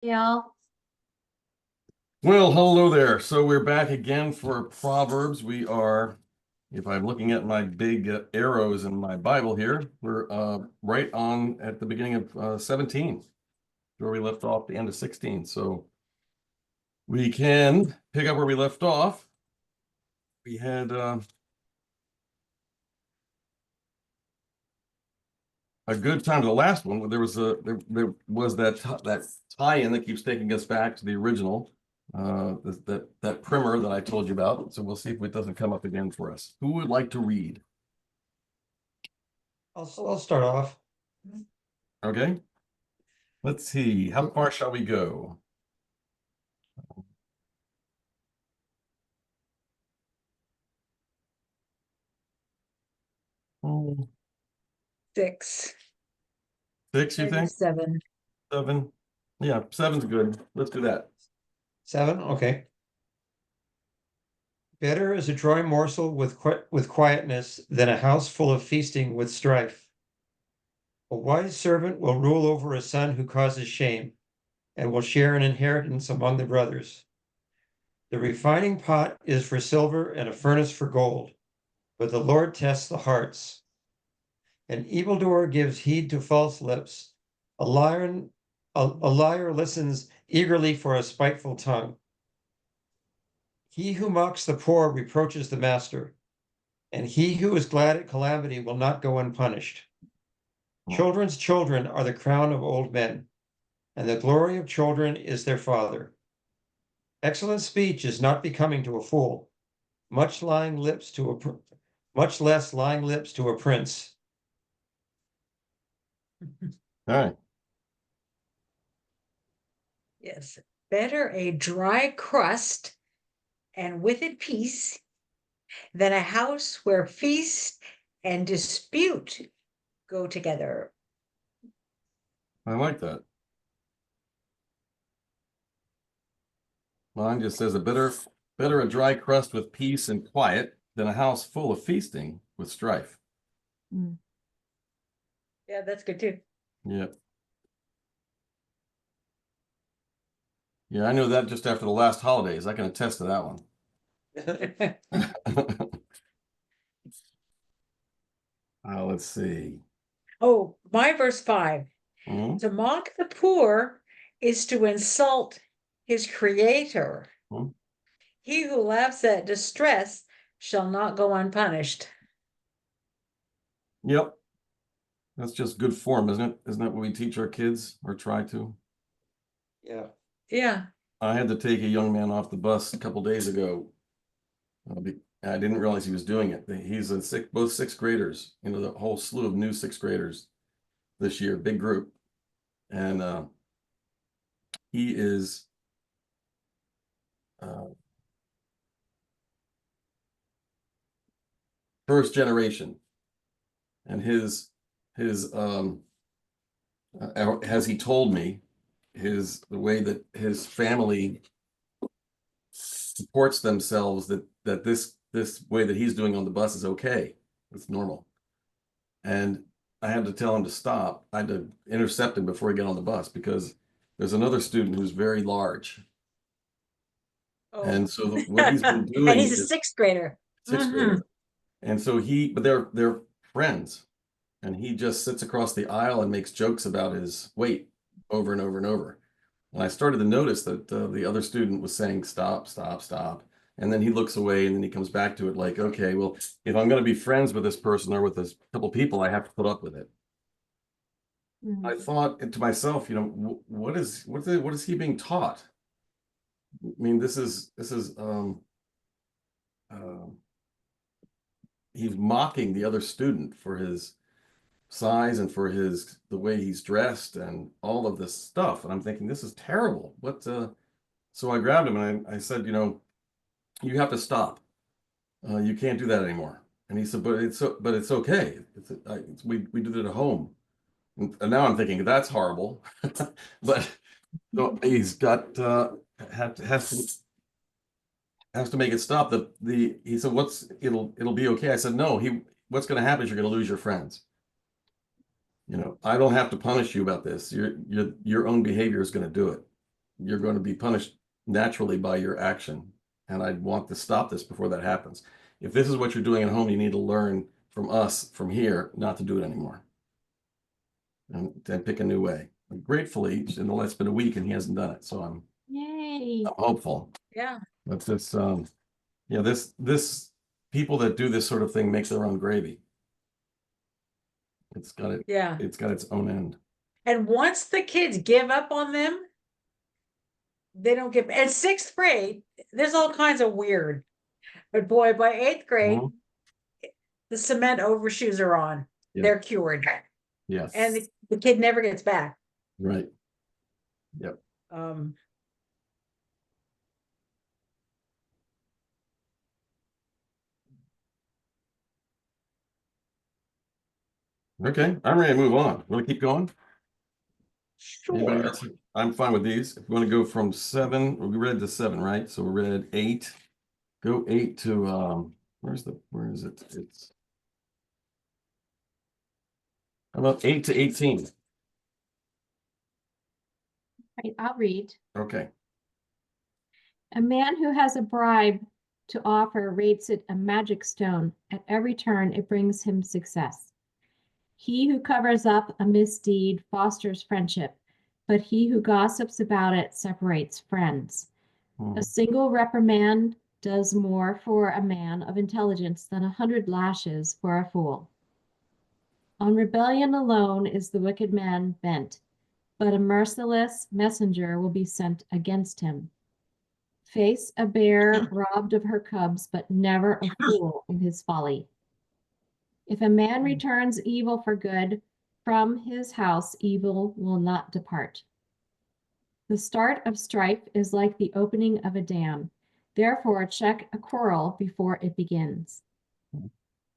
Yeah. Well, hello there. So we're back again for Proverbs. We are, if I'm looking at my big arrows in my Bible here, we're right on at the beginning of 17, where we left off the end of 16. So we can pick up where we left off. We had a good time to the last one. There was that tie-in that keeps taking us back to the original. That primer that I told you about. So we'll see if it doesn't come up again for us. Who would like to read? I'll start off. Okay. Let's see. How far shall we go? Oh, 6. 6, you Maybe think? 7. 7? Yeah, 7's good. Let's do that. 7, okay. Better is a dry morsel with quietness than a house full of feasting with strife. A wise servant will rule over a son who causes shame, and will share an inheritance among the brothers. The refining pot is for silver and a furnace for gold, but the Lord tests the hearts. An evildoer gives heed to false lips. A liar listens eagerly for a spiteful tongue. He who mocks the poor reproaches the master, and he who is glad at calamity will not go unpunished. Children's children are the crown of old men, and the glory of children is their father. Excellent speech is not becoming to a fool, much less lying lips to a prince. All right. Yes. Better a dry crust and with it peace than a house where feast and dispute go together. I like that. Mine just says better a dry crust with peace and quiet than a house full of feasting with strife. Yeah, that's good too. Yep. Yeah, I know that just after the last holidays. I can attest to that one. Let's see. Oh, my verse 5. Hmm? To mock the poor is to insult his creator. Hmm? He who laughs at distress shall not go unpunished. Yep. That's just good form, isn't it? Isn't that what we teach our kids or try to? Yeah. Yeah. I had to take a young man off the bus a couple days ago. I didn't realize he was doing it. He's both sixth graders, the whole slew of new sixth graders this year, big group. And he is first generation. And his as he told me, the way that his family supports themselves, that this way that he's doing on the bus is okay. It's normal. And I had to tell him to stop. I had to intercept him before he got on the bus because there's another student who's very large. Oh. And so what he's been doing And he's a is sixth grader. sixth grader. And so but they're friends. And he just sits across the aisle and makes jokes about his weight over and over and over. And I started to notice that the other student was saying, stop, stop, stop. And then he looks away and then he comes back to it like, okay, well, if I'm going to be friends with this person or with this couple people, I have to put up with it. I thought to myself, what is he being taught? I mean, this is he's mocking the other student for his size and for the way he's dressed and all of this stuff. And I'm thinking, this is terrible. So I grabbed him and I said, you have to stop. You can't do that anymore. And he said, but it's okay. We did it at home. And now I'm thinking that's horrible. But so he's got has to make it stop. He said, it'll be okay. I said, no, what's going to happen is you're going to lose your friends. I don't have to punish you about this. Your own behavior is going to do it. you're going to be punished naturally by your action. And I want to stop this before that happens. If this is what you're doing at home, you need to learn from us from here not to do it anymore. And then pick a new way. Gratefully, it's been a week and he hasn't done it. So I'm hopeful. Yeah. But this, yeah, this people that do this sort of thing make their own gravy. It's got its own end. And once the kids give up on them, they don't give. And sixth grade, there's all kinds of weird. But boy, by eighth grade, the cement overshoes are on. Yeah. They're cured. Yes. And the kid never gets back. Right. Yep. Okay, I'm ready to move on. Want to keep going? Anybody Sure. else? I'm fine with these. If we want to go from 7, we read to 7, right? So we read 8. Go 8 to where is it? It's how about 8 to 18? Right, I'll read. Okay. A man who has a bribe to offer rates it a magic stone. At every turn, it brings him success. He who covers up a misdeed fosters friendship, but he who gossips about it separates friends. A single reprimand does more for a man of intelligence than 100 lashes for a fool. On rebellion alone is the wicked man bent, but a merciless messenger will be sent against him. Face a bear robbed of her cubs, but never a fool in his folly. If a man returns evil for good, from his house evil will not depart. The start of strife is like the opening of a dam. Therefore, check a quarrel before it begins.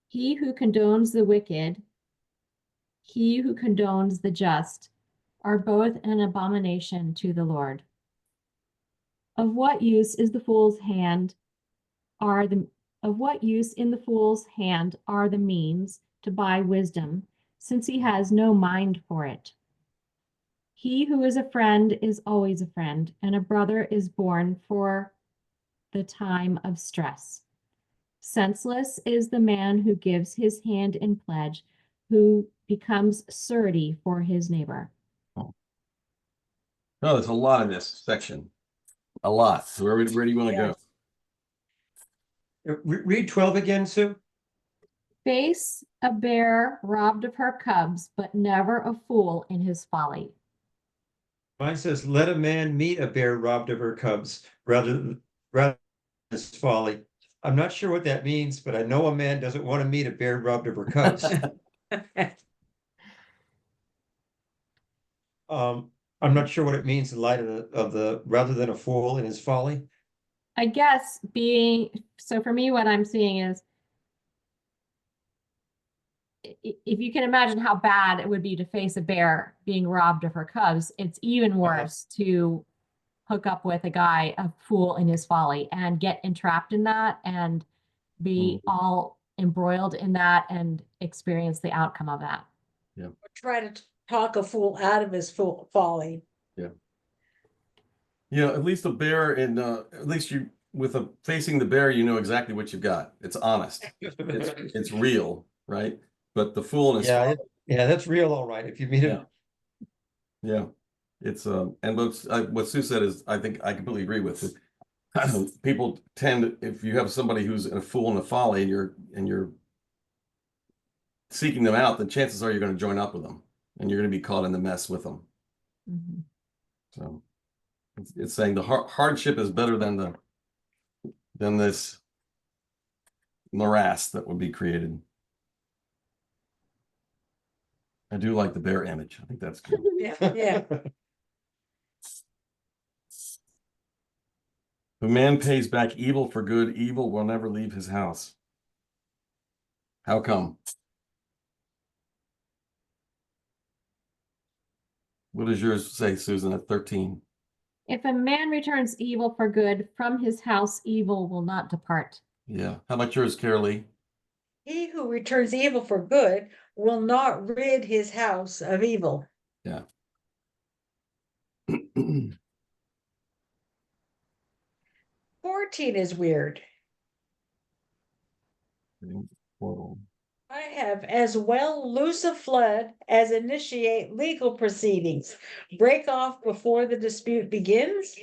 He who condones the wicked, he who condones the just, are both an abomination to the Lord. Of what use is the fool's hand of what use in the fool's hand are the means to buy wisdom, since he has no mind for it? He who is a friend is always a friend, and a brother is born for the time of stress. Senseless is the man who gives his hand in pledge, who becomes surety for his neighbor. Oh, there's a lot in this section. A lot. So where do you want to go? Read 12 again, Sue. Face a bear robbed of her cubs, but never a fool in his folly. Mine says, let a man meet a bear robbed of her cubs rather than his folly. I'm not sure what that means, but I know a man doesn't want to meet a bear robbed of her cubs. I'm not sure what it means in light of the rather than a fool in his folly. I guess so for me, what I'm seeing is, if you can imagine how bad it would be to face a bear being robbed of her cubs, it's even worse to hook up with a guy, a fool in his folly, and get entrapped in that and be all embroiled in that and experience the outcome of that. Yeah. Try to talk a fool out of his folly. Yeah. Yeah, at least a bear at least you facing the bear, you know exactly what you've got. It's honest. It's real, right? But the fool in his yeah, that's real, all right. If you meet him. Yeah. It's and what Sue said is I think I completely agree with it. People tend, if you have somebody who's a fool in a folly and you're seeking them out, then chances are you're going to join up with them and you're going to be caught in the mess with them. Mm-hmm. So it's saying the hardship is better than this morass that would be created. I do like the bear image. I think that's good. Yeah. If a man pays back evil for good, evil will never leave his house. How come? What does yours say, Susan, at 13? If a man returns evil for good, from his house evil will not depart. Yeah. How about yours, Carolee? He who returns evil for good will not rid his house of evil. Yeah. 14 is weird. Portal. I have as well loose a flood as initiate legal proceedings. Break off before the dispute begins.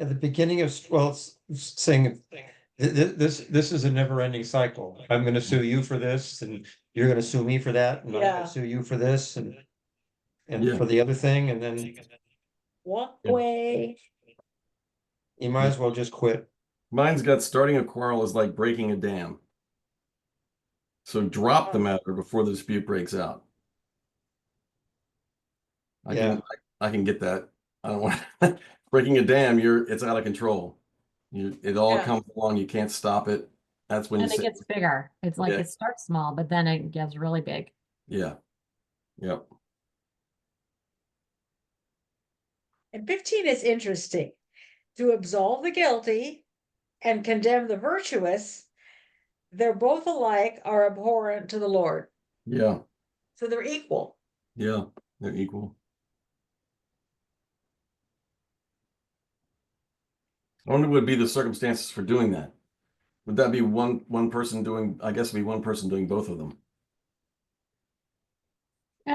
At the beginning of, well, it's saying this is a never-ending cycle. I'm gonna sue you for this, and you're gonna sue me for that, and I'm Yeah. gonna sue you for this, and Yeah. for the other thing, and then Walk Yeah. away. you might as well just quit. Mine's got starting a quarrel is like breaking a dam. So drop the matter before the dispute breaks out. I can get that. I don't want breaking a dam, it's out of control. It all Yeah. comes along, you can't stop it. That's when And you it say, gets bigger. It's like Yeah. it starts small, but then it gets really big. yeah. Yep. And 15 is interesting. To absolve the guilty and condemn the virtuous, they're both alike are abhorrent to the Lord. Yeah. So they're equal. Yeah. They're equal. I wonder what would be the circumstances for doing that. Would that be one person doing, I guess it'd be one person doing both of them?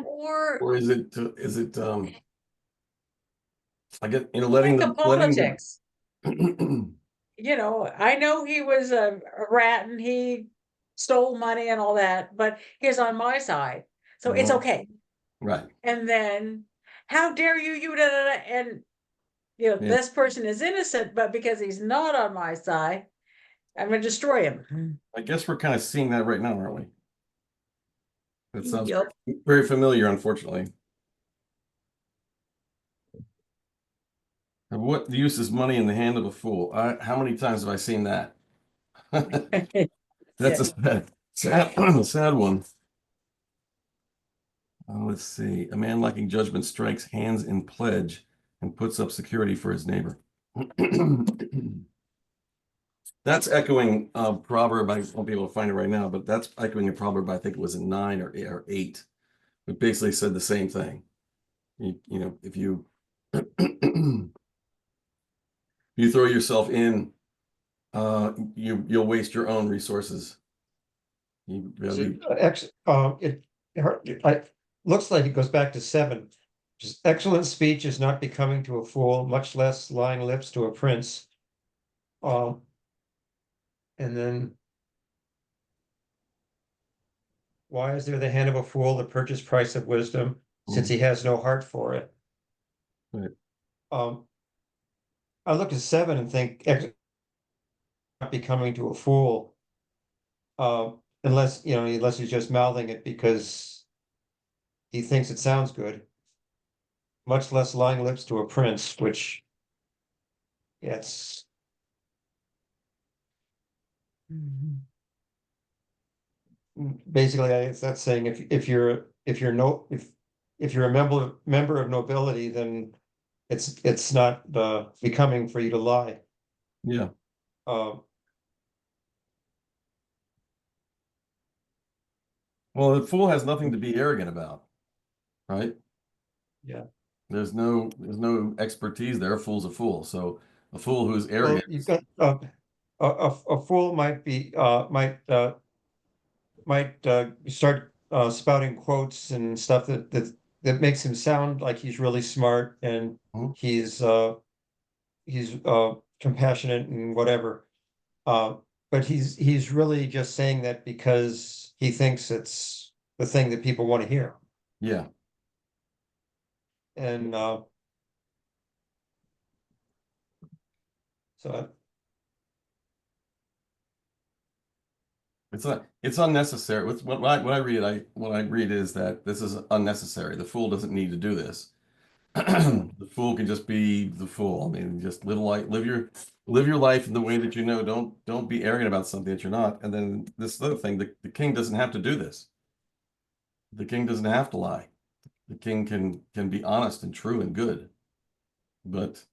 Or Or is it I get, like letting a the politics. You know, I know he was a rat and he stole money and all that, but he's on my side. So it's Mhm. okay. Right. And then, how dare you, da, da, da, and Yeah. this person is innocent, but because he's not on my side, I'm gonna destroy him. I guess we're kind of seeing that right now, aren't we? That sounds Yep. very familiar, unfortunately. And what use is money in the hand of a fool? How many times have I seen that? That's a sad one. Let's see. A man lacking judgment strikes hands in pledge and puts up security for his neighbor. That's echoing a proverb. I won't be able to find it right now, but that's echoing a proverb. I think it was in 9 or 8. It basically said the same thing. You know, if you you throw yourself in, you'll waste your own resources. You really, Looks like it goes back to 7. Just excellent speech is not becoming to a fool, much less lying lips to a prince. And then, why is there the hand of a fool, the purchase price of wisdom, since he has no heart for it? Right. I look at 7 and think not becoming to a fool. Unless he's just mouthing it because he thinks it sounds good. Much less lying lips to a prince, which, yeah, it's basically it's that saying if you're a member of nobility, then it's not becoming for you to lie. yeah. Well, the fool has nothing to be arrogant about, right? Yeah. There's no expertise there. A fool's a fool. So a fool who's Well, arrogant. you've got a fool might start spouting quotes and stuff that makes him sound like he's really smart and Mhm. he's compassionate and whatever. But he's really just saying that because he thinks it's the thing that people want to hear. Yeah. And so It's unnecessary. When I read is that this is unnecessary. The fool doesn't need to do this. The fool can just be the fool. I mean, just live your life in the way that you know. Don't be arrogant about something that you're not. And then this other thing, the king doesn't have to do this. The king doesn't have to lie. The king can be honest and true and good, but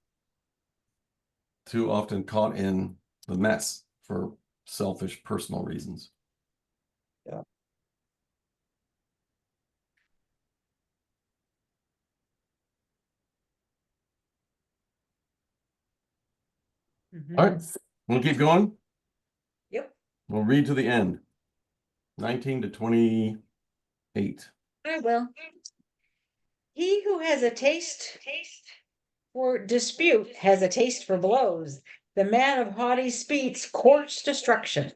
too often caught in the mess for selfish personal reasons. yeah. Mhm. All right, we'll keep going. Yep, We'll read to the end. 19 to 28. I will. He who has a taste for dispute has a taste for blows. The man of haughty speech courts destruction.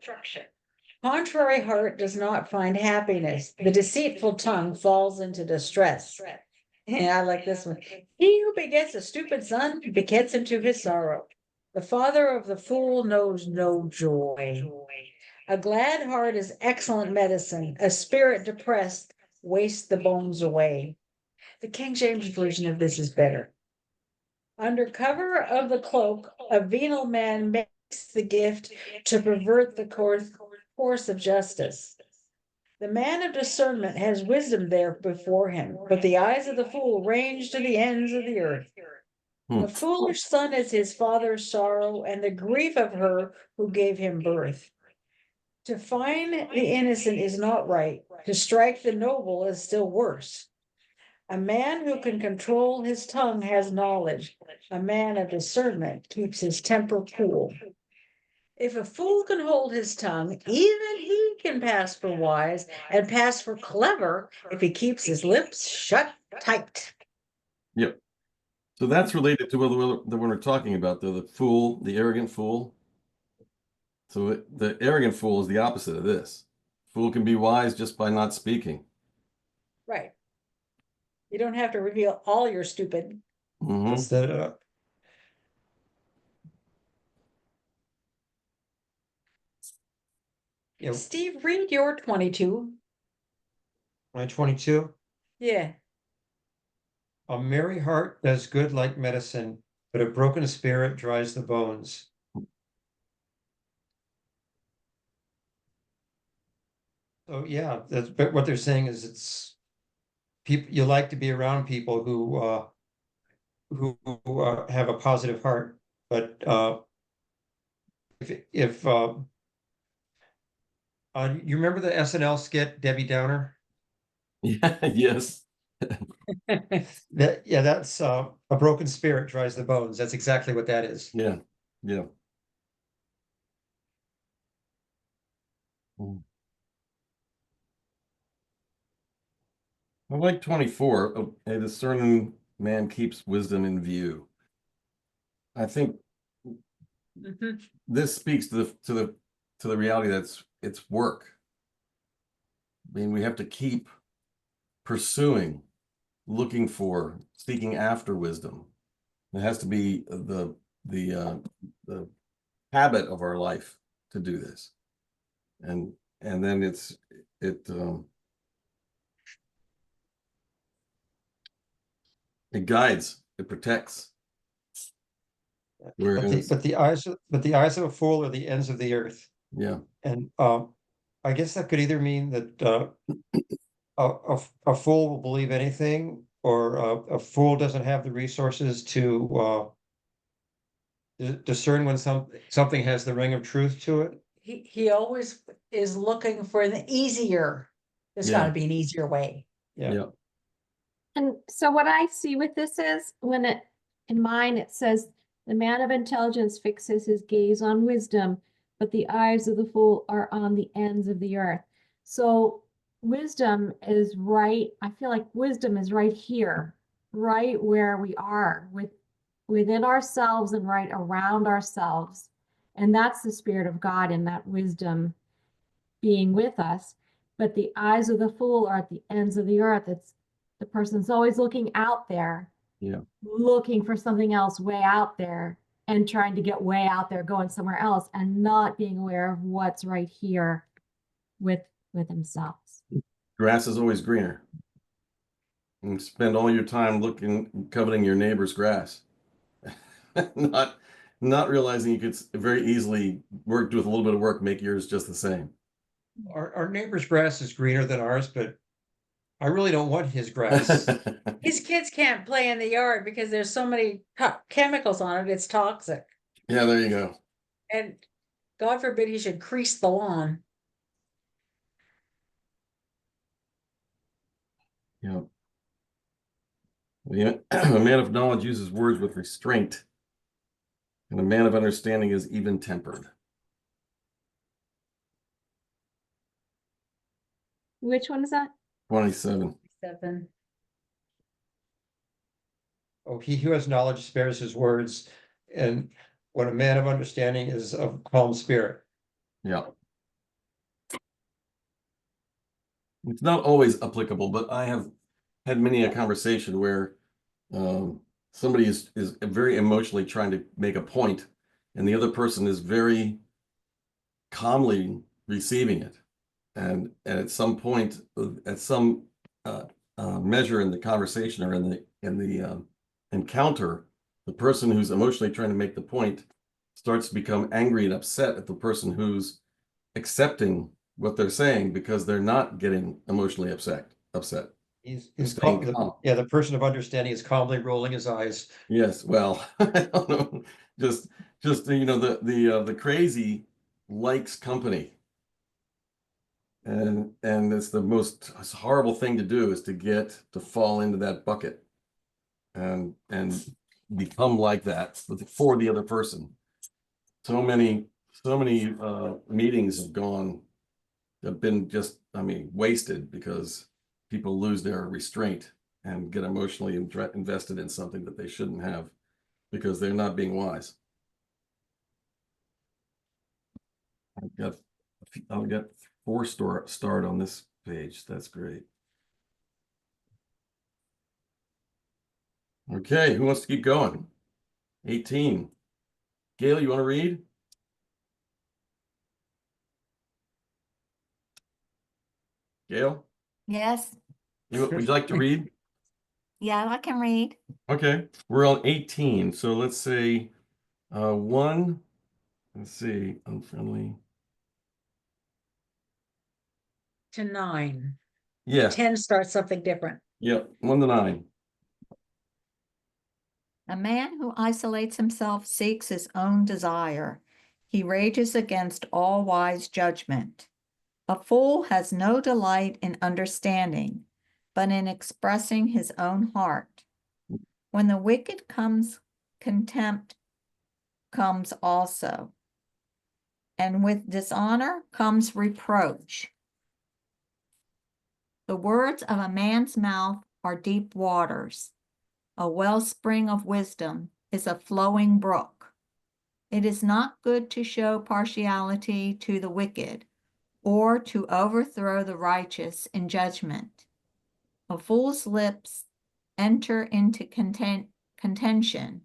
Contrary heart does not find happiness. The deceitful tongue falls into distress. Yeah, I like this one. He who begets a stupid son begets him to his sorrow. The father of the fool knows no joy. A glad heart is excellent medicine. A spirit depressed wastes the bones away. The King James Version of this is better. Under cover of the cloak, a venal man makes the gift to pervert the course of justice. The man of discernment has wisdom there before him, but the eyes of the fool range to the ends of the earth. Hmm. A foolish son is his father's sorrow, and the grief of her who gave him birth. To fine the innocent is not right. To strike the noble is still worse. A man who can control his tongue has knowledge. A man of discernment keeps his temper cool. If a fool can hold his tongue, even he can pass for wise and pass for clever if he keeps his lips shut tight. Yep. So that's related to what we're talking about, the fool, the arrogant fool. So the arrogant fool is the opposite of this. Fool can be wise just by not speaking. Right. You don't have to reveal all your stupid. Mhm. Set it up. Yeah, Steve, read your 22. my 22. Yeah. A merry heart does good like medicine, but a broken spirit dries the bones. So yeah, that's but what they're saying is it's people you like to be around people who have a positive heart, but if you remember the SNL skit Debbie Downer? Yeah, yes. That's a broken spirit dries the bones. That's exactly what that is. Yeah. Yeah. Mm. I like 24. A discerning man keeps wisdom in view. I think Mhm. this speaks to the reality that's it's work. I mean, we have to keep pursuing, looking for, seeking after wisdom. It has to be the habit of our life to do this, and then it guides, it protects. Whereas, But the eyes of a fool are the ends of the earth. yeah, And I guess that could either mean that a fool will believe anything, or a fool doesn't have the resources to discern when something has the ring of truth to it. He always is looking for the easier. There's got Yeah. to be an easier way. Yeah. yeah, And so what I see with this is in mine, it says, the man of intelligence fixes his gaze on wisdom, but the eyes of the fool are on the ends of the earth. So wisdom is right. I feel like wisdom is right here, right where we are within ourselves and right around ourselves. And that's the Spirit of God in that wisdom being with us. But the eyes of the fool are at the ends of the earth. It's the person's always looking out there, yeah, looking for something else way out there and trying to get way out there, going somewhere else, and not being aware of what's right here with themselves. grass is always greener. And spend all your time coveting your neighbor's grass, not realizing you could very easily with a little bit of work, make yours just the same. Our neighbor's grass is greener than ours, but I really don't want his grass. His kids can't play in the yard because there's so many chemicals on it. It's toxic. Yeah, there you go. And God forbid he should crease the lawn. Yeah. A man of knowledge uses words with restraint. And a man of understanding is even tempered. Which one is that? 27. 7. Oh, he who has knowledge spares his words, and when a man of understanding is of calm spirit. Yeah. It's not always applicable, but I have had many a conversation where somebody is very emotionally trying to make a point, and the other person is very calmly receiving it. And at some point, at some measure in the conversation or in the encounter, the person who's emotionally trying to make the point starts to become angry and upset at the person who's accepting what they're saying because they're not getting emotionally upset. He's Staying calm. yeah, the person of understanding is calmly rolling his eyes. Yes, well, I don't know. Just you know, the crazy likes company. And it's the most horrible thing to do is to fall into that bucket and become like that for the other person. So many meetings have been just, I mean, wasted because people lose their restraint and get emotionally invested in something that they shouldn't have because they're not being wise. I'll get 4 start on this page. That's great. Okay, who wants to keep going? 18. Gail, you want to read? Gail, Yes, would you like to read? yeah, I can read. Okay, we're on 18. So let's say 1. Let's see, unfriendly. To 9. Yeah, 10 starts something different. yeah, 1 to 9. A man who isolates himself seeks his own desire. He rages against all wise judgment. A fool has no delight in understanding, but in expressing his own heart. When the wicked comes, contempt comes also, and with dishonor comes reproach. The words of a man's mouth are deep waters. A wellspring of wisdom is a flowing brook. It is not good to show partiality to the wicked, or to overthrow the righteous in judgment. A fool's lips enter into contention,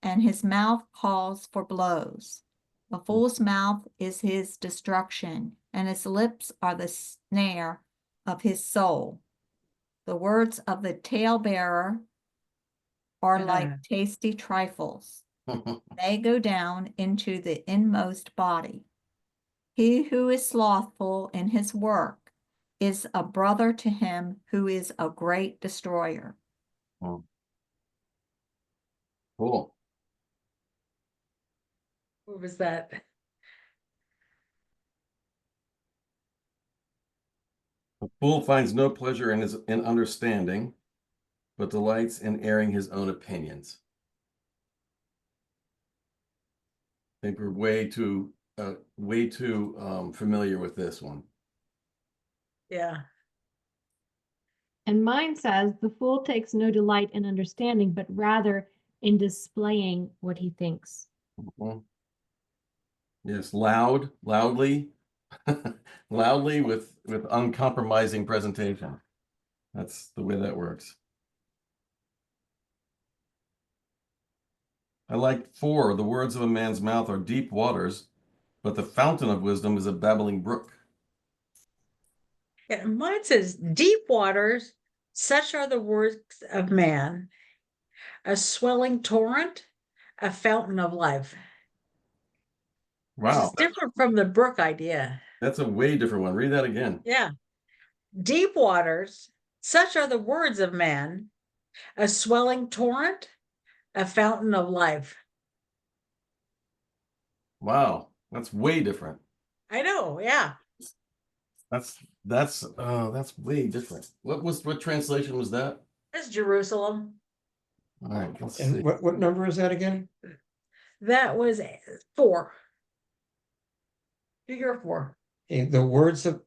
and his mouth calls for blows. A fool's mouth is his destruction, and his lips are the snare of his soul. The words of the talebearer are like tasty trifles. They go down into the inmost body. He who is slothful in his work is a brother to him who is a great destroyer. Oh. Cool. What was that? A fool finds no pleasure in understanding, but delights in airing his own opinions. I think we're way too familiar with this one. Yeah. And mine says, the fool takes no delight in understanding, but rather in displaying what he thinks. Mhm. Yes, loudly, loudly with uncompromising presentation. That's the way that works. I like 4. The words of a man's mouth are deep waters, but the fountain of wisdom is a babbling brook. Yeah, mine says, deep waters, such are the works of man, a swelling torrent, a fountain of life. This Wow, is different from the brook idea. that's a way different one. Read that again. Yeah. Deep waters, such are the words of man, a swelling torrent, a fountain of life. Wow, that's way different. I know, yeah. That's way different. What translation was that? That's Jerusalem. All right, let's And see. what number is that again? That was 4. Figure 4. The words of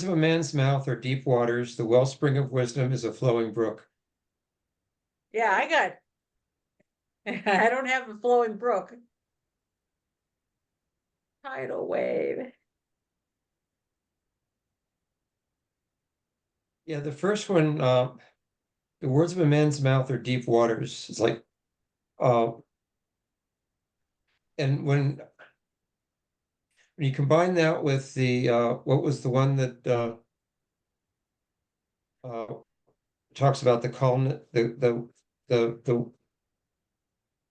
a man's mouth are deep waters. The wellspring of wisdom is a flowing brook. Yeah, I got. I don't have a flowing brook. Tidal wave. Yeah, the first one, the words of a man's mouth are deep waters. It's like, and when you combine that with the, what was the one that, talks about the calm, the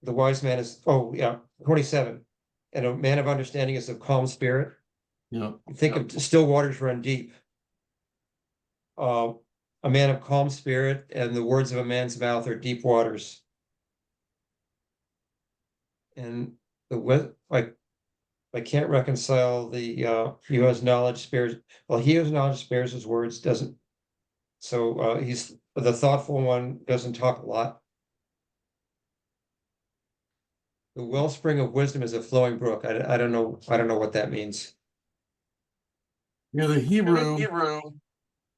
wise man is, 27. And a man of understanding is of calm spirit. Yeah. Think of still waters run deep. A man of calm spirit, and the words of a man's mouth are deep waters. And I can't reconcile the he who has knowledge spares. Well, he who has knowledge spares his words, doesn't. So he's the thoughtful one, doesn't talk a lot. The wellspring of wisdom is a flowing brook. I don't know what that means. Yeah, the Hebrew,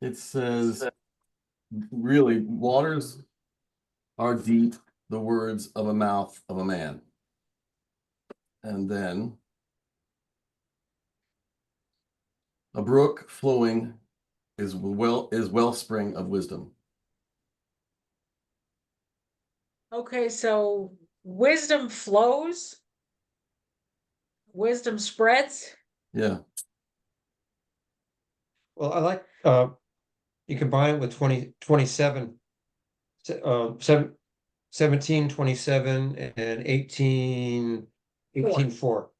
it says, really, waters are deep, the words of a mouth of a man. And then a brook flowing is wellspring of wisdom. Okay, so wisdom flows. Wisdom spreads. Yeah. Well, I like you combine it with 27, 17, 27, and 18, 4.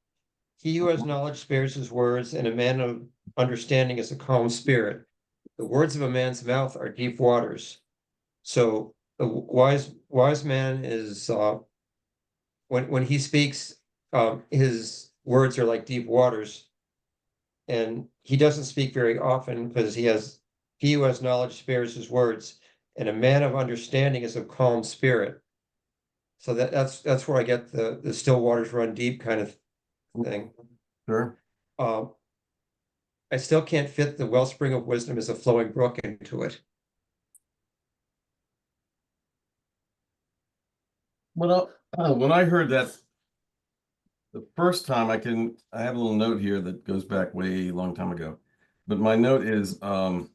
He who has knowledge spares his words, and a man of understanding is a calm spirit. The words of a man's mouth are deep waters. So the wise man is when he speaks, his words are like deep waters. And he doesn't speak very often because he who has knowledge spares his words, and a man of understanding is of calm spirit. So that's where I get the still waters run deep kind of thing. Sure. I still can't fit the wellspring of wisdom as a flowing brook into it. Well, when I heard that the first time, I have a little note here that goes back way long time ago, but my note is that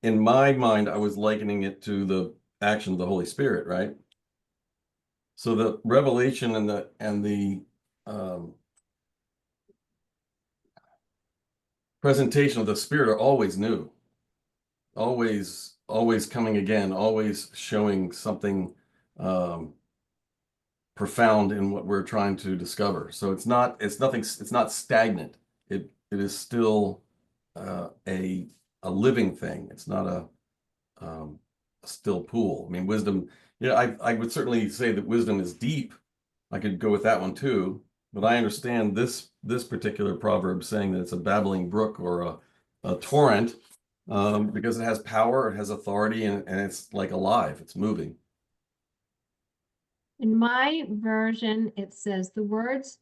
in my mind I was likening it to the action of the Holy Spirit, right? So the revelation and the presentation of the Spirit are always new, always coming again, always showing something profound in what we're trying to discover. So it's not stagnant. It is still a living thing. It's not a still pool. I mean, wisdom, I would certainly say that wisdom is deep. I could go with that one too, but I understand this particular proverb saying that it's a babbling brook or a torrent because it has power, it has authority, and it's like alive, it's moving. In my version, it says the words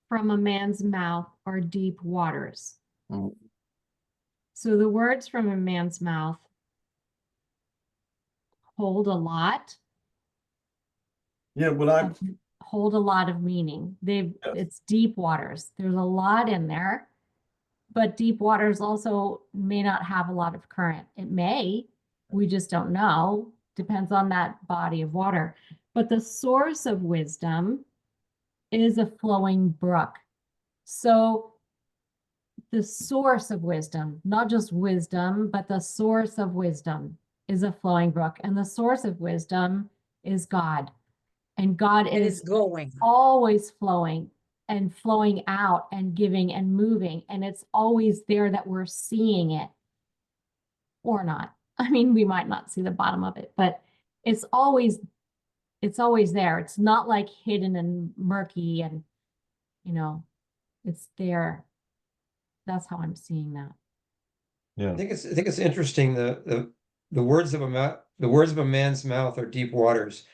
from a man's mouth are deep waters. Mm. So the words from a man's mouth hold a lot. Yeah, but hold a lot of meaning. It's deep waters. There's a lot in there, but deep waters also may not have a lot of current. It may, we just don't know. Depends on that body of water. But the source of wisdom is a flowing brook. So the source of wisdom, not just wisdom, but the source of wisdom is a flowing brook. And the source of wisdom is God. And God is going. always flowing and flowing out and giving and moving. And it's always there that we're seeing it or not. I mean, we might not see the bottom of it, but it's always there. It's not like hidden and murky and, it's there. That's how I'm seeing that. yeah, I think it's interesting. The words of a man's mouth are deep waters.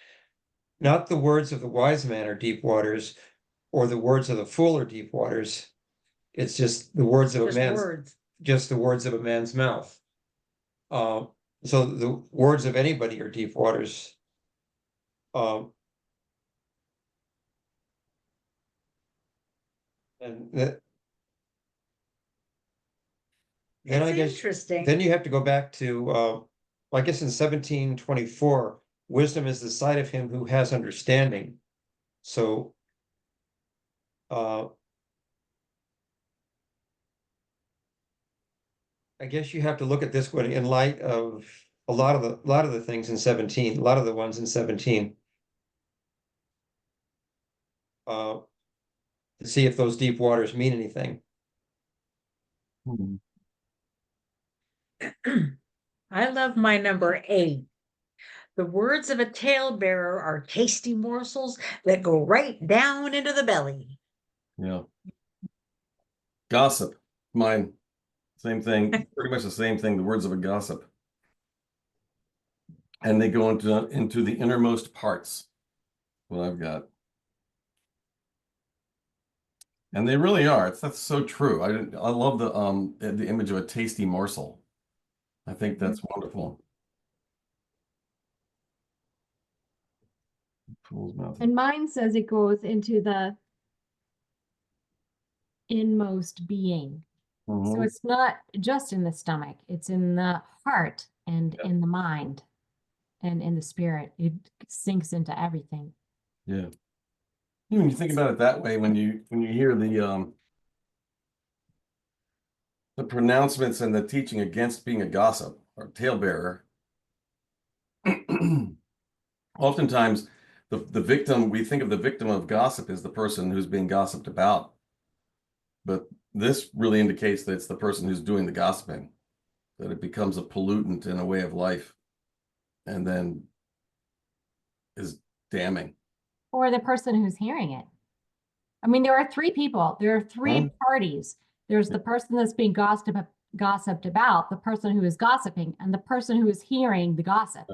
not the words of the wise man are deep waters, or the words of the fool are deep waters. It's just the words of a Just man's, words. just the words of a man's mouth. So the words of anybody are deep waters. And that. Then I It's guess, interesting. then you have to go back to, I guess in 1724, wisdom is the sight of him who has understanding. So, I guess you have to look at this one in light of a lot of the things in 17, a lot of the ones in 17. To see if those deep waters mean anything. Hmm. I love my number 8. The words of a talebearer are tasty morsels that go right down into the belly. Yeah. Gossip. Mine. Same thing. Pretty much the same thing. The words of a gossip. And they go into the innermost parts. What I've got. And they really are. That's so true. I love the image of a tasty morsel. I think that's wonderful. Fool's mouth. And mine says it goes into the inmost being. So Mhm. it's not just in the stomach, it's in the heart and in the mind and in the spirit. It sinks into everything. Yeah. When you think about it that way, when you hear the pronouncements and the teaching against being a gossip or talebearer, oftentimes the victim, we think of the victim of gossip as the person who's being gossiped about. But this really indicates that it's the person who's doing the gossiping, that it becomes a pollutant in a way of life, and then is damning. Or the person who's hearing it. I mean, there are 3 people, there are 3 parties. There's the person that's being gossiped about, the person who is gossiping, and the person who is hearing the gossip.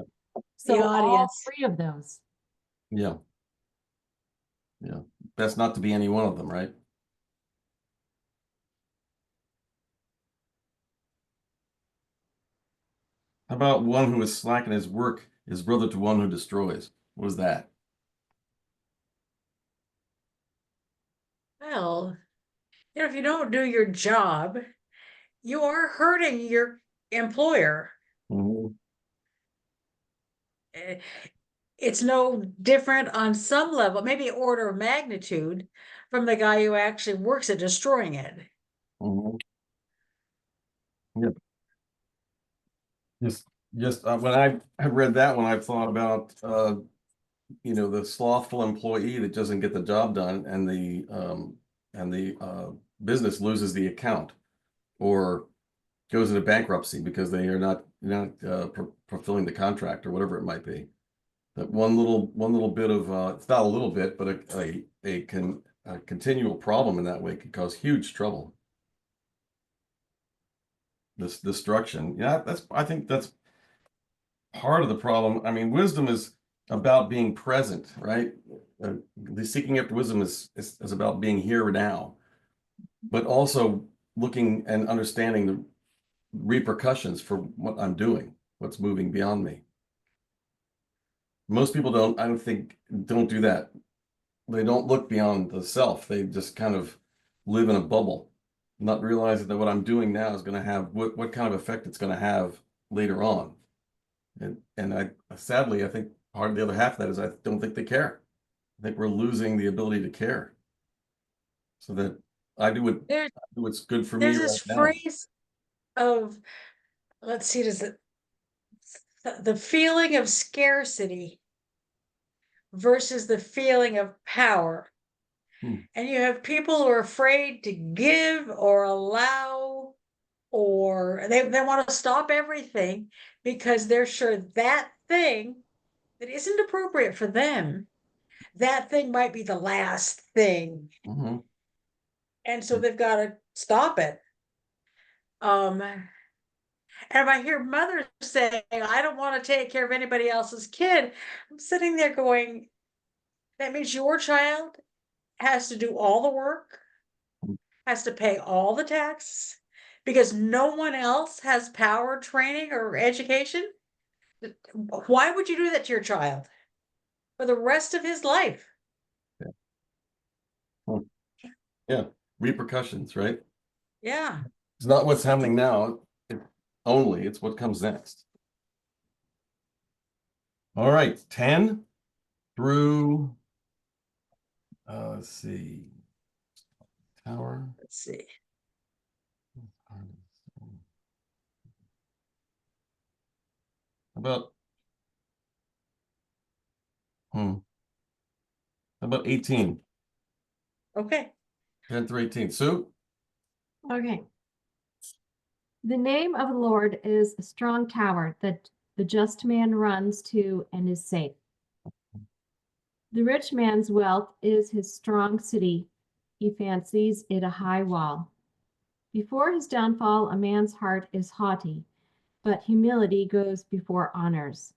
So The all audience. 3 of those. Yeah. Yeah. Best not to be any one of them, right? How about one who is slack in his work is brother to one who destroys? What is that? Well, if you don't do your job, you are hurting your employer. Mhm. Eh, It's no different on some level, maybe order of magnitude, from the guy who actually works at destroying it. Mhm. Yep. Just when I have read that one, I've thought about the slothful employee that doesn't get the job done, and the business loses the account or goes into bankruptcy because they are not fulfilling the contract or whatever it might be. That one little bit of it's not a little bit, but a continual problem in that way could cause huge trouble. This destruction. Yeah, I think that's part of the problem. I mean, wisdom is about being present, right? The seeking after wisdom is about being here now, but also looking and understanding the repercussions for what I'm doing, what's moving beyond me. Most people don't, I don't think, don't do that. They don't look beyond the self. They just kind of live in a bubble, not realizing that what I'm doing now is going to have what kind of effect it's going to have later on. And I sadly, I think part of the other half of that is I don't think they care. I think we're losing the ability to care. So that I do what's good for me There's right this now. phrase of, let's see, does it, the feeling of scarcity versus the feeling of power. And you have people who are afraid to give or allow, or they want to stop everything because they're sure that thing that isn't appropriate for them, that thing might be the last thing. Mhm. And so they've got to stop it. And if I hear mothers say, I don't want to take care of anybody else's kid, I'm sitting there going, That means your child has to do all the work, has to pay all the taxes, because no one else has power, training, or education. Why would you do that to your child for the rest of his life? Yeah, repercussions, right? Yeah. It's not what's happening now only, it's what comes next. All right, 10 through, let's see, tower. Let's see. About, about 18, Okay. 10 through 18. Sue? Okay. The name of the Lord is a strong tower that the just man runs to and is safe. The rich man's wealth is his strong city. He fancies it a high wall. Before his downfall, a man's heart is haughty, but humility goes before honors.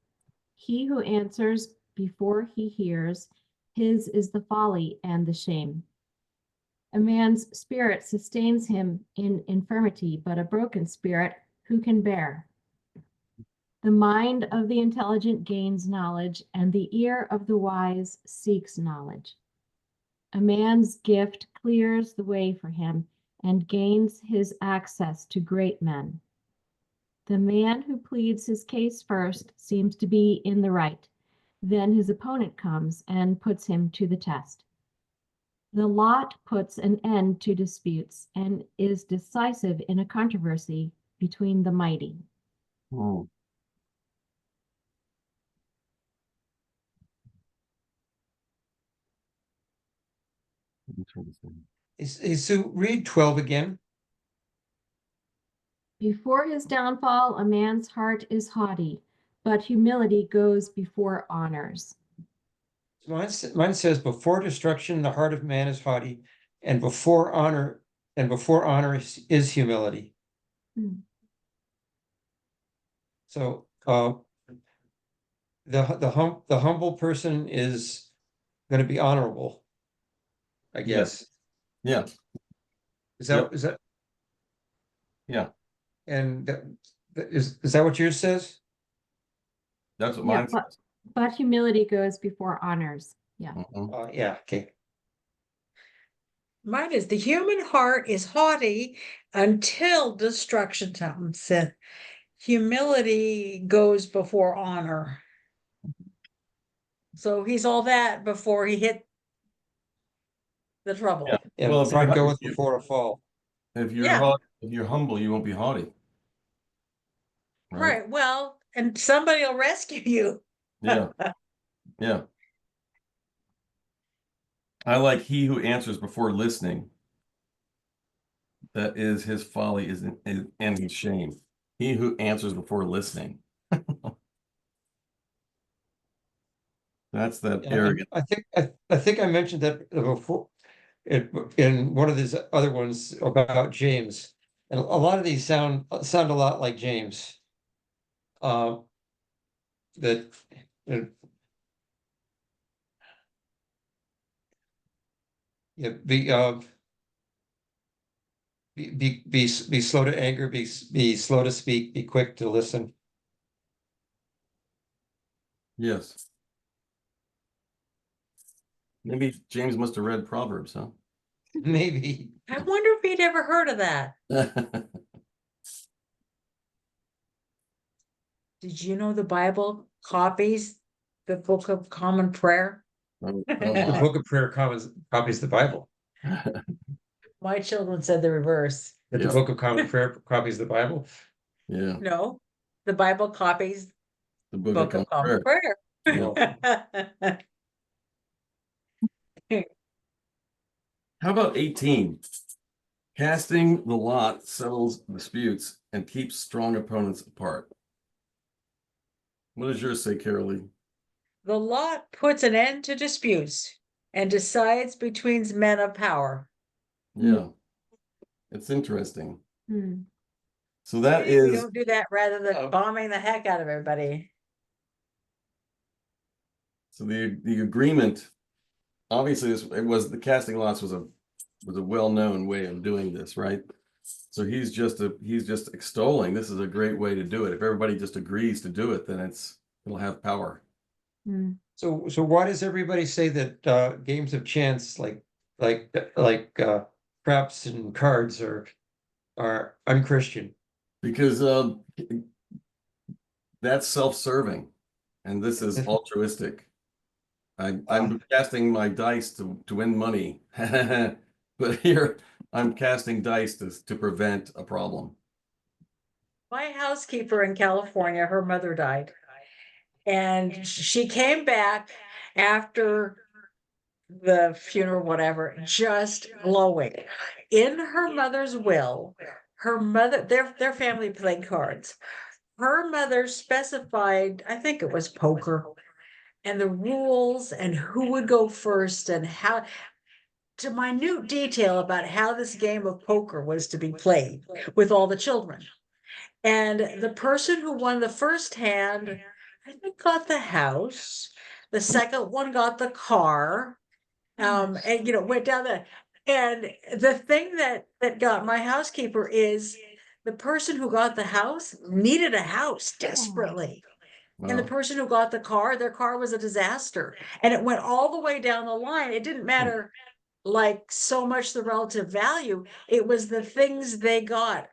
He who answers before he hears, his is the folly and the shame. A man's spirit sustains him in infirmity, but a broken spirit who can bear? The mind of the intelligent gains knowledge, and the ear of the wise seeks knowledge. A man's gift clears the way for him and gains his access to great men. The man who pleads his case first seems to be in the right. Then his opponent comes and puts him to the test. The lot puts an end to disputes and is decisive in a controversy between the mighty. Hmm. Interesting. Sue, read 12 again. Before his downfall, a man's heart is haughty, but humility goes before honors. Mine says, before destruction, the heart of man is haughty, and before honor is humility. Hmm. So, the humble person is going to be honorable, I guess. Yeah, Is that, Yep. is that, yeah, and is that what yours says? that's what Yeah, mine says. but humility goes before honors. Yeah. Mhm. Yeah, okay. Mine is the human heart is haughty until destruction comes in. Humility goes before honor. So he's all that before he hit the trouble. Yeah. Yeah, Well, if pride you're, goeth before a fall. if you're Yeah. haughty, if you're humble, you won't be haughty. Right. Well, and somebody will rescue you. Yeah. Yeah. I like he who answers before listening. That is his folly is and his shame. He who answers before listening. That's that Yeah, arrogant. I think I mentioned that before in one of these other ones about James. And a lot of these sound a lot like James. That yeah, be slow to anger, be slow to speak, be quick to listen. Yes. Maybe James must have read Proverbs, huh? Maybe. I wonder if he'd ever heard of that. Did you know the Bible copies the Book of Common Prayer? Oh, The Book of Prayer copies the Bible. My children said the reverse. That Yeah. the Book of Common Prayer copies the Bible. Yeah. No, the Bible copies The the Book of Common Prayer. Prayer. How about 18? Casting the lot settles disputes and keeps strong opponents apart. What does yours say, Carolee? The lot puts an end to disputes and decides between men of power. Yeah. It's interesting. Hmm. So that Maybe we is don't do that rather than bombing the heck out of everybody. so the agreement obviously it was the casting lots was a well-known way of doing this, right? So he's just extolling this is a great way to do it. If everybody just agrees to do it, then it'll have power. Mm. So why does everybody say that games of chance like craps and cards are unchristian? Because that's self-serving, and this is altruistic. I'm casting my dice to win money, but here I'm casting dice to prevent a problem. My housekeeper in California, her mother died. And she came back after the funeral, whatever, just glowing. In her mother's will, her mother, their family played cards. Her mother specified, I think it was poker, and the rules and who would go first and how, to minute detail about how this game of poker was to be played with all the children. And the person who won the first hand, I think, got the house. The second one got the car. And went down there. And the thing that got my housekeeper is the person who got the house needed a house desperately. And the Wow. person who got the car, their car was a disaster. And it went all the way down the line. It didn't matter like so much the relative value. It was the things they got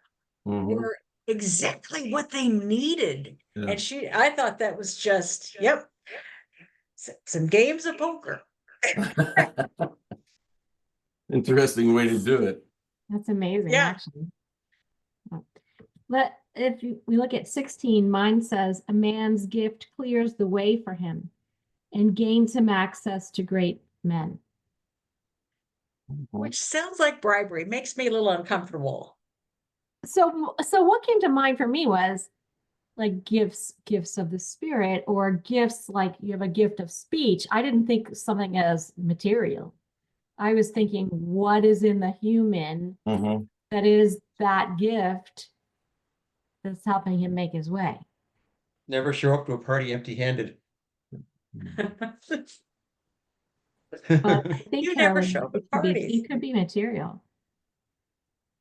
Mhm. were exactly what they needed. Yeah. And I thought that was just, yep, some games of poker. Interesting way to do it. That's amazing, Yeah. actually. We look at 16, mine says, a man's gift clears the way for him and gains him access to great men. Which sounds like bribery, makes me a little uncomfortable. So what came to mind for me was like gifts of the spirit, or gifts like you have a gift of speech. I didn't think something as material. I was thinking, what is in the human Mhm. that is that gift that's helping him make his way? Never show up to a party empty-handed. But I think You never Carolyn, show up at it parties. could be material.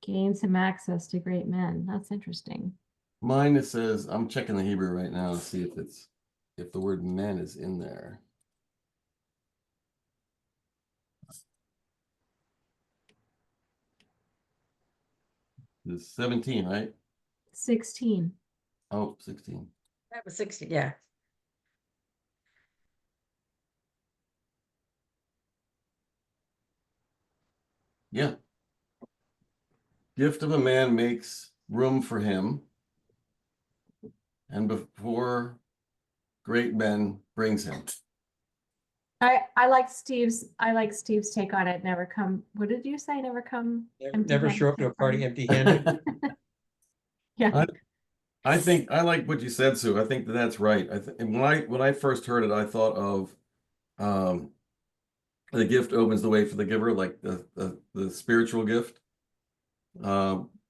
Gains him access to great men. That's interesting. Mine, it says, I'm checking the Hebrew right now to see if the word men is in there. It's 17, right? 16. Oh, 16. That was 60, yeah. Yeah. Gift of a man makes room for him, and before great men brings him. I like Steve's take on it. Never come. What did you say? Never come. Never show up to a party empty-handed. Yeah. I think I like what you said, Sue. I think that's right. And when I first heard it, I thought of the gift opens the way for the giver, like the spiritual gift.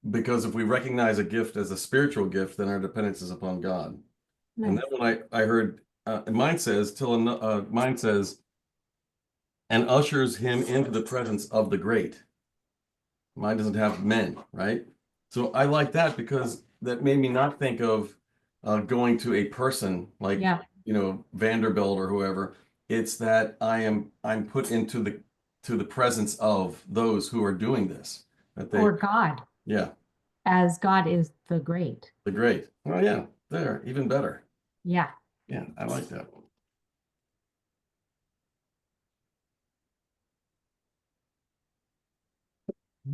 Because if we recognize a gift as a spiritual gift, then our dependence is upon God. And Nice. then when I heard mine says and ushers him into the presence of the great. Mine doesn't have men, right? So I like that because that made me not think of going to a person like Yeah. Vanderbilt or whoever. It's that I'm put into the presence of those who are doing this. That they Or God, yeah, as God is the great. the great. Oh yeah, there, even better. Yeah. Yeah, I like that one.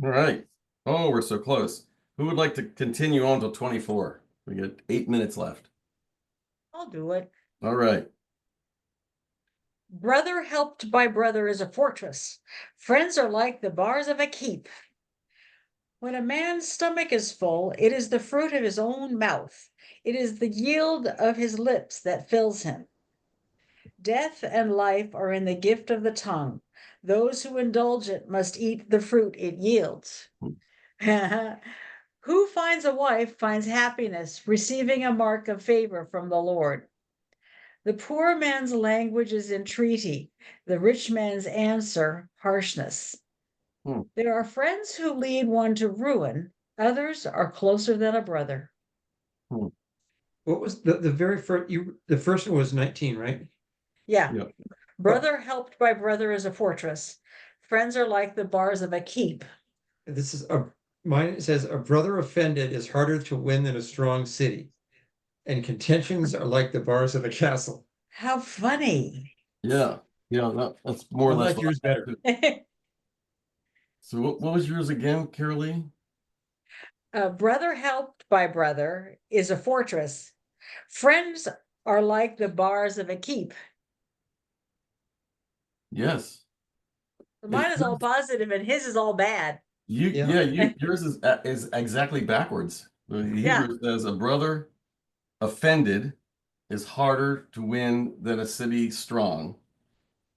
All right. Oh, we're so close. Who would like to continue on to 24? We got 8 minutes left. I'll do it. All right. Brother helped by brother is a fortress. Friends are like the bars of a keep. When a man's stomach is full, it is the fruit of his own mouth. It is the yield of his lips that fills him. Death and life are in the gift of the tongue. Those who indulge it must eat the fruit it yields. Who finds a wife finds happiness, receiving a mark of favor from the Lord. The poor man's language is entreaty, the rich man's answer harshness. There are friends who lead one to ruin, others are closer than a brother. What was the very first, the first one was 19, right? Yeah. Yep. Brother helped by brother is a fortress. Friends are like the bars of a keep. This is mine says a brother offended is harder to win than a strong city. And contentions are like the bars of a castle. How funny. Yeah, that's more or I less. like what yours I had better. too. So what was yours again, Carolee? Brother helped by brother is a fortress. Friends are like the bars of a keep. Yes. Mine is all positive and his is all bad. Yours is exactly backwards. The Yeah. Hebrew says a brother offended is harder to win than a city strong.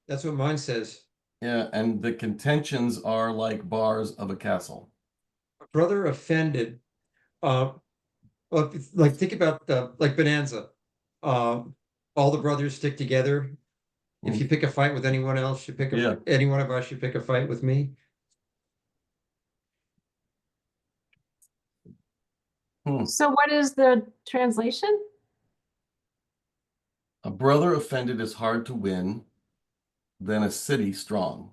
That's what mine says. Yeah, and the contentions are like bars of a castle. Brother offended. Well, like think about like Bonanza. All the brothers stick together. If you pick a fight with anyone else, you pick Yeah. any one of us, you pick a fight with me. So what is the translation? A brother offended is hard to win than a city strong.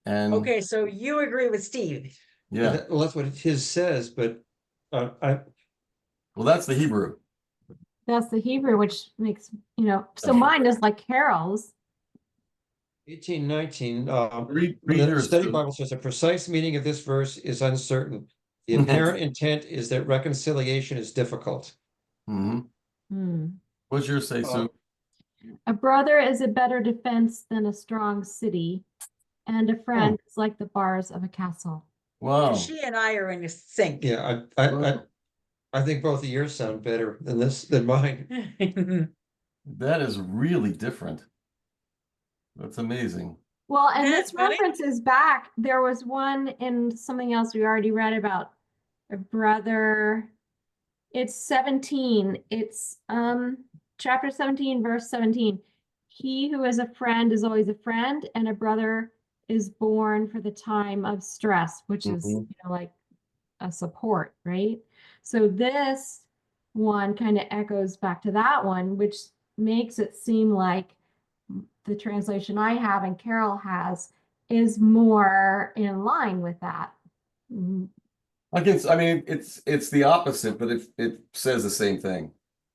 And Okay, so you agree with Steve. yeah, Well, that's what his says, but I well, that's the Hebrew. That's the Hebrew, which makes, so mine is like Carol's. 1819. Read The yours, study Sue. Bible says a precise meaning of this verse is uncertain. The apparent intent is that reconciliation is difficult. What's yours say, Sue? A brother is a better defense than a strong city, and a friend is like the bars of a castle. Wow. She and I are in sync. Yeah, Wow. I think both of yours sound better than mine. That is really different. That's amazing. Well, and Yeah, this funny. reference is back. There was one in something else we already read about a brother. It's 17. It's chapter 17, verse 17. He who is a friend is always a friend, and a brother is born for the time of stress, which is like a support, right? So this one kind of echoes back to that one, which makes it seem like the translation I have and Carol has is more in line with that. I mean, it's the opposite, but it says the same thing.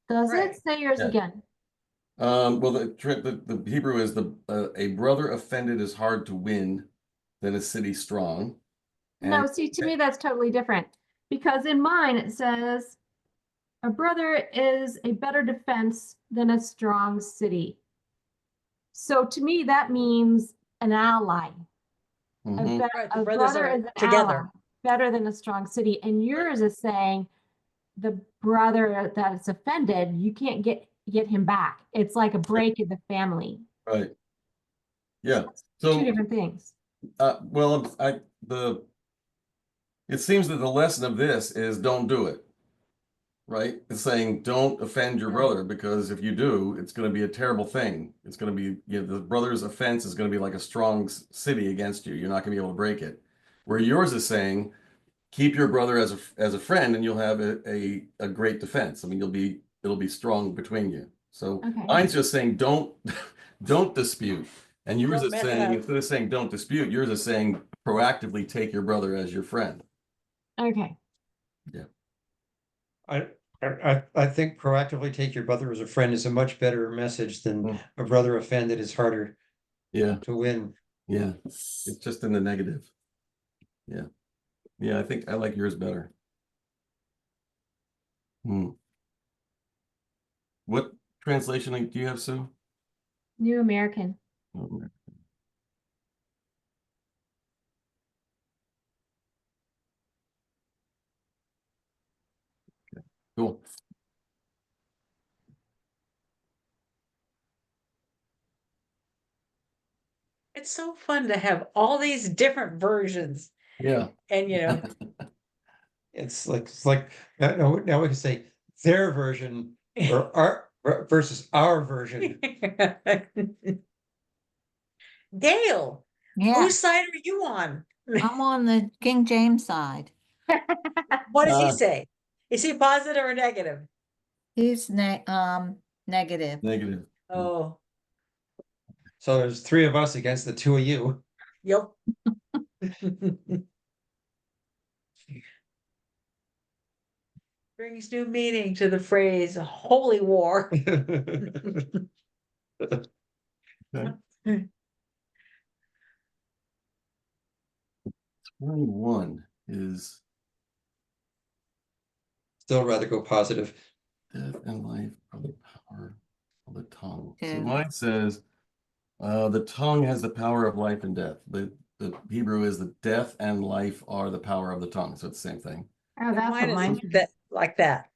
Does Right. it? Say yours Yeah. again. Well, the Hebrew is a brother offended is hard to win than a city strong. No, And see, to me, that's totally different. Because in mine, it says, a brother is a better defense than a strong city. So to me, that means an ally. mhm. Right, the A brothers brother are is an together. ally, better than a strong city. And yours is saying the brother that is offended, you can't get him back. It's like a break in the family. Right. Yeah. Two So, different things. well, it seems that the lesson of this is don't do it. Right? It's saying don't offend your Yeah. brother, because if you do, it's going to be a terrible thing. It's going to be, the brother's offense is going to be like a strong city against you. You're not going to be able to break it. Where yours is saying, keep your brother as a friend, and you'll have a great defense. I mean, it'll be strong between you. So Okay. mine's just saying don't dispute, and yours Don't is saying, have- instead of saying don't dispute, yours is saying proactively take your brother as your friend. Okay. I think proactively take your brother as a friend is a much better message than a brother offended is harder Yeah. to win. Yeah. It's just in the negative. Yeah. Yeah, I think I like yours better. What translation do you have, Sue? New American. Oh, okay. Cool. It's so fun to have all these different versions. Yeah. And It's like now we can say their version or versus our version. Dale, Yeah, whose side are you on? I'm on the King James side. What does he Uh, say? Is he positive or negative? He's negative. Negative. Oh, So there's three of us against the two of you. yep. Brings new meaning to the phrase holy war. Okay. 21 is Still rather go positive. death and life are the power of the tongue. So Yeah. mine says the tongue has the power of life and death. The Hebrew is the death and life are the power of the tongue. So it's the same thing. Oh, that's Mine what is mine like that, like that.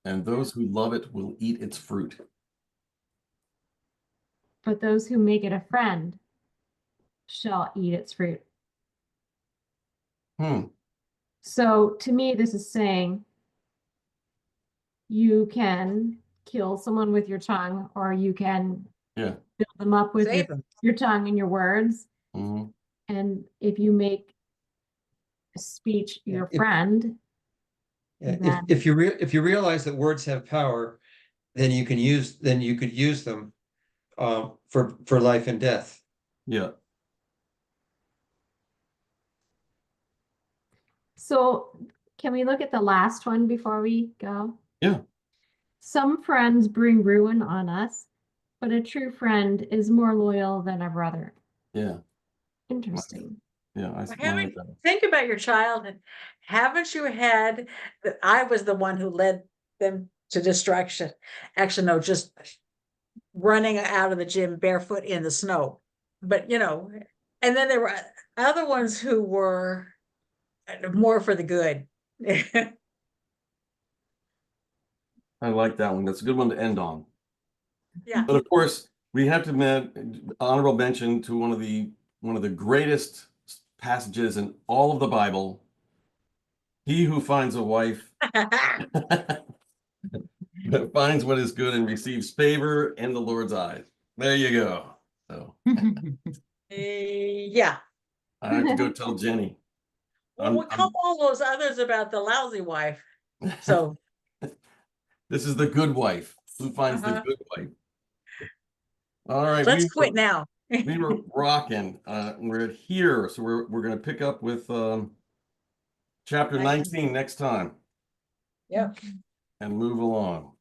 And those who love it will eat its fruit. But those who make it a friend shall eat its fruit. Hmm. So to me, this is saying you can kill someone with your tongue, or you can Yeah. build them up with Save them. your tongue and your words. Hmm. And if you make speech Yeah, your if- friend, Yeah, then- if you realize that words have power, then you could use them for life and death. Yeah. so can we look at the last one before we go? Yeah. Some friends bring ruin on us, but a true friend is more loyal than a brother. Yeah. Interesting. Yeah. I Well, mine like that. Think about your child, and haven't you had that I was the one who led them to destruction? Actually, no, just running out of the gym barefoot in the snow. But and then there were other ones who were more for the good. I like that one. That's a good one to end on. Yeah. But of course, we have to honorable mention to one of the greatest passages in all of the Bible. He who finds a wife finds what is good and receives favor in the Lord's eyes. There you go. So Yeah. I have to go tell Jenny. Well, we'll call all those others about the lousy wife. So This is the good wife. Who finds the good wife? All right. let's quit now. We were rocking. We're here, so we're gonna pick up with chapter 19 next time Yep. and move along.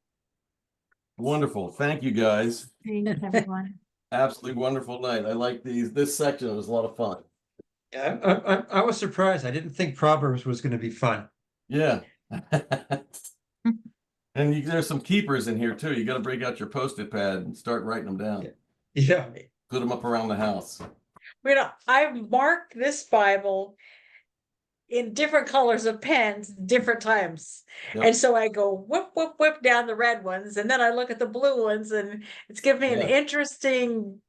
Wonderful. Thank you guys. Thanks, everyone. Absolutely wonderful night. I like this section. It was a lot of fun. Yeah, I was surprised. I didn't think Proverbs was going to be fun. Yeah. And there's some keepers in here too. You got to break out your Post-it pad and start writing them down. Yeah. Put them up around the house. I've marked this Bible in different colors of pens, different times. Yep. And so I go whip, whip, whip down the red ones, and then I look at the blue ones, and it's given me an interesting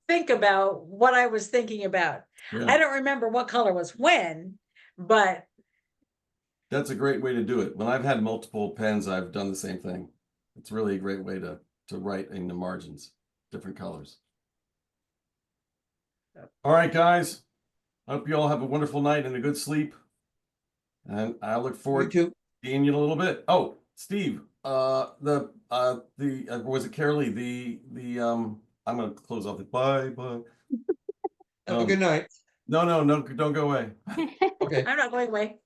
think about what I was thinking about. Yeah. I don't remember what color was when, but That's a great way to do it. When I've had multiple pens, I've done the same thing. It's really a great way to write in the margins, different colors. All right, guys. I hope you all have a wonderful night and a good sleep. And I look forward to seeing you in a little bit. Oh, Steve, was it Carolee? I'm gonna close off the bye. Have a good night. No, don't go away. Okay. I'm not going away.